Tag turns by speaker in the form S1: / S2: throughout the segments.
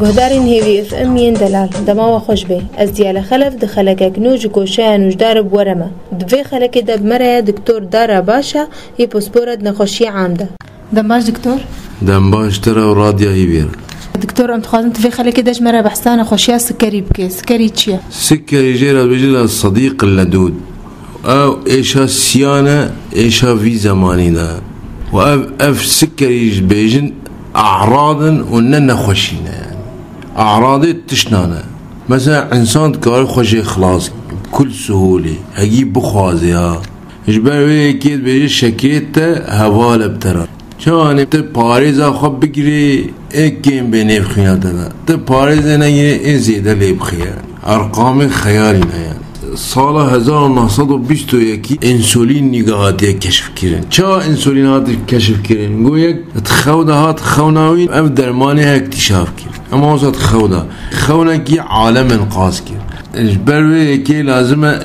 S1: گهدارین هیوی اف امین دلال دما و خوش به از دیال خلف دخلک اکنوج کوشان وجدار ورمه دوی خلک دب مره دکتور دارا باشا ی پاسپورت نخوشی عامده دماش دکتور
S2: دماش ترى وراديا هيبير
S1: دكتور انت خازن في خلك داش مرة بحثانة خوشيا سكري بكي سكري تشيا
S2: سكري جيرا بيجي الصديق اللدود او ايشا سيانة ايشا في زماننا واف سكري بيجن اعراضا وننا خوشينا يعني اعراض تشنانا مثلا انسان كار خوشي خلاص بكل سهولة هجيب بخوازيها اجبر ويكيد بيجي شكيته هواله بترى شان ته پاریز خوب بگیری یک گیم به نف خیانت نه ته پاریز نگیری این زیاده لیب خیان ارقام خیالی نه یعنی سال 1921 انسولین نگاهاتی کشف کردن چا انسولینات کشف کردن گویا تخوده هات خوناوین اف درمانی اکتشاف کرد اما وسط خوده کی عالم انقاذ کرد اجبروی که لازمه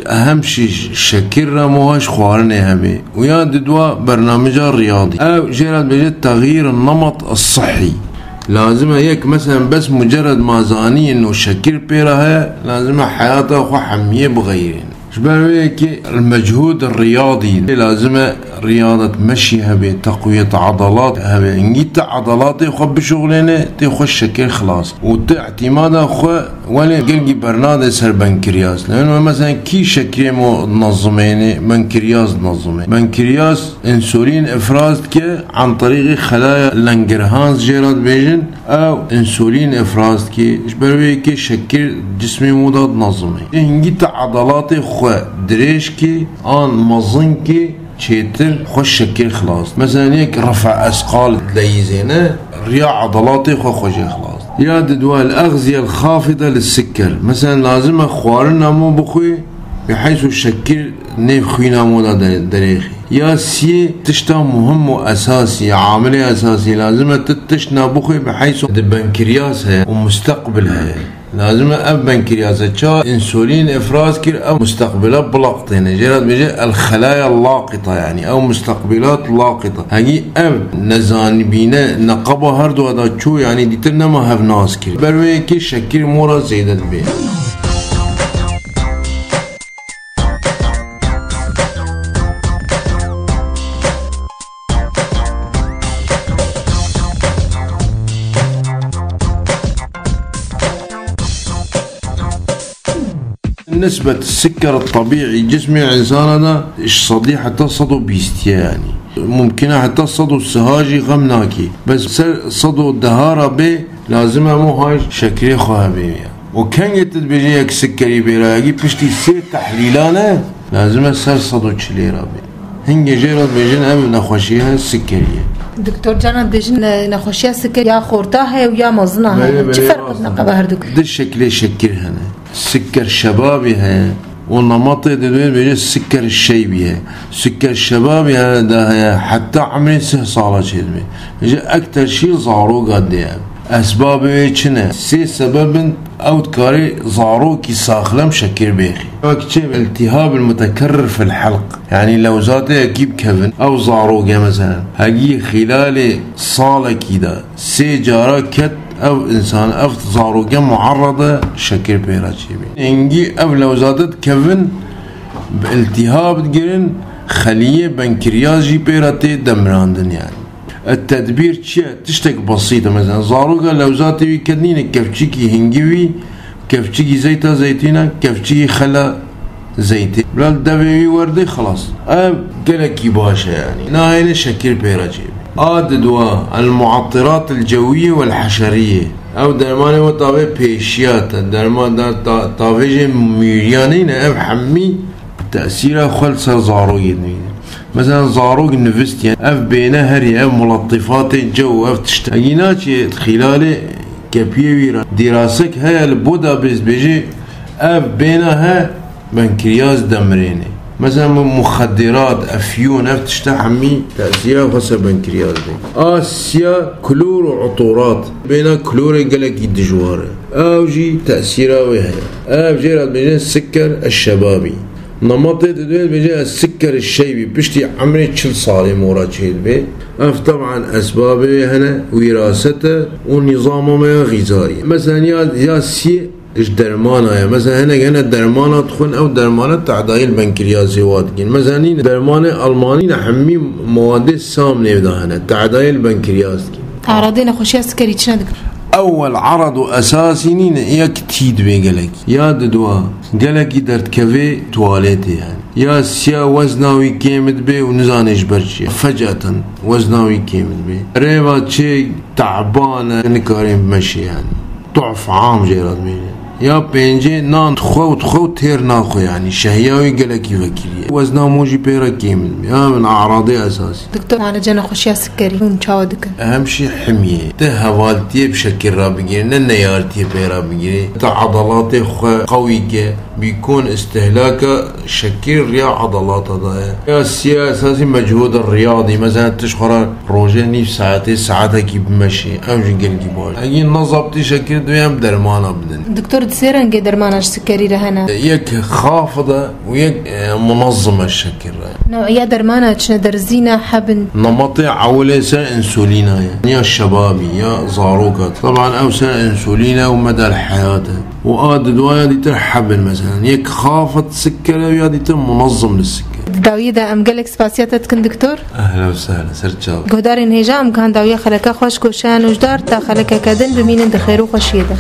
S2: اهم شيء شکر را موهاش خوارنه همه ويا دوا برنامج رياضي او جرد بجد تغيير النمط الصحي لازمه هيك مثلا بس مجرد ما زاني انه شكر بيرها لازمه حياته خو حميه بغيرين اجبروي كي المجهود الرياضي لازمه رياضة مشي هبه تقوية عضلات هبه انجيت عضلاتي خو بشغلينه تخش شكل خلاص واعتماد خو ولا قلقي برنامج سر بنكرياس لانه مثلا كي شكل منظمينه بنكرياس انسولين افراز كي عن طريق خلايا لانجرهانز جيرات بيجن او انسولين افراز كي اجبروي كي شكل جسمي مضاد نظمي انجيت عضلاتي خو دريش كي ان مظن كي شيتر خوش شكل خلاص مثلا هيك رفع اثقال ليزينه رياء عضلاتي خوش خلاص يا دواء الاغذيه الخافضه للسكر مثلا لازم خوارنا مو بخوي بحيث الشكل نيف خوينا مو دريخي يا سي تشتا مهم واساسي عامل اساسي لازم تتشنا بخوي بحيث البنكرياس هي ومستقبلها لازم اب بنكرياس تشا انسولين افراز كير او مستقبلات بلاقطين جرات بيجي الخلايا اللاقطه يعني او مستقبلات لاقطه هي اب نزان بينا نقبه هردو هذا شو يعني ديتنا ما هف ناس كير بروي كي شكل مورا زيدت بيه نسبة السكر الطبيعي جسم الإنسان هذا صدي حتى صدو بيستيا يعني ممكن حتى صدو السهاجي غمناكي بس صدو الدهارة بي لازمها مو هاي شكري خوها بي وكان يتد بيجيك سكري بيراجي بشتي سير تحليلانا لازمها سر صدو تشليرا بي هنجي جيرات بيجن أم نخوشيها السكرية
S1: دكتور جانا بيجن نخوشيها السكر يا خورتاها ويا مزناها شو فرق نقبها هردوك
S2: ده الشكل شكر هنا السكر الشبابي هي والنمط دلوقتي بيجي السكر الشيبي هي السكر الشبابي هذا حتى عمري 6 صالة كذبه يجي أكتر شيء زاروق قديه أسبابه شنو سي سبب أو تكاري زاروق يساخلم شكر بيخي وكتشي التهاب المتكرر في الحلق يعني لو زاته أكيب كفن أو زاروق مثلا هجي خلال صالة كده سي جارة كت او انسان افت زاروقه معرضه شكل بيراتشيبي انجي او لو زادت كفن بالتهاب تقرن خليه بنكرياس جي بيراتي دمراندن يعني التدبير تشتك بسيطه مثلا زاروقه لو زاتي كدنين كفشيكي هنجوي كفشيكي زيتا زيتينا كفشيكي خلا زيتي بلا دبي وردي خلاص قلكي باشا يعني ناهي شكل بيراتشيبي دواء المعطرات الجوية والحشرية او درمان مطابق بيشيات درمان طافج ميريانين اب حمي تأثيرها خلص زاروق مثلا زاروق نفست يعني اف بينها هري اف ملطفات الجو اف تشتاقيناتي خلال كبيرة دراسك هاي البودا بيجي اف بينها بنكرياس دمريني مثلا مخدرات افيون افتشتحمي تأثيرها خاصة بنكرياس دي اسيا كلور وعطورات بين كلور قلقي دجوارة او جي تأثيرها وهي جيرات بين السكر الشبابي نمطي دوين بيجي السكر الشيبي بشتي عمري 40 صالي مورا تشيل بي اف طبعا اسبابه هنا وراثته ونظامه غذائي مثلا يا سي ايش درمانه مثلا هنا درمانه تخون او درمانه تعديل البنكرياس وادكين مثلا درمانه الماني نحمي مواد سامنه بدا هنا تعديل البنكرياس
S1: اعراضنا خوشيه سكري شنو دكتور؟
S2: اول عرض اساسي نين ياك تيد بيقلك يا دوا قالك درت كافي تواليتي يعني يا سيا وزناوي كيمد بي ونزانش برشي فجأة وزناوي كيمد بي ريبا شي تعبانة نكارين بمشي يعني ضعف عام جيراد ميني يا بينجي نان تخو تير ناخو يعني شهياوي قلقي وكيلية وزنا موجي بيرا كيمل يا من أعراضي أساسي
S1: دكتور أنا جانا خوشيا سكري ونشاودك
S2: أهم شي حمية تهوالتي بشكل رابقيري ننيارتي بيرا بقيري عضلاتي قوية بيكون استهلاك شكل ريا عضلات هذا يا السيا أساسي مجهود الرياضي مثلا تشخر روجاني ساعتها كي بمشي أمجي قلقي بول أجي نظبطي شكل دويام درمانا بدن
S1: دكتور سيرنجي درمانش سكري رهنا
S2: يك خافضة ويك منظمة الشكل
S1: نوعية درمانة شنا درزينا حبن
S2: نمطي عولة سا انسولينا يعني يا الشبابي يا زاروكات طبعا او سا انسولينا ومدى الحياة وقاد دوايا دي ترحبن مثلا يك خافض سكرة ويا دي منظم للسكر
S1: داوية دا ام قالك سباسياتك كن دكتور
S2: اهلا وسهلا سرجاب
S1: قدار انهجام كان داوية خلقا خوش كوشان وجدار تا خلقا كدن بمين اند خيرو خوشيدا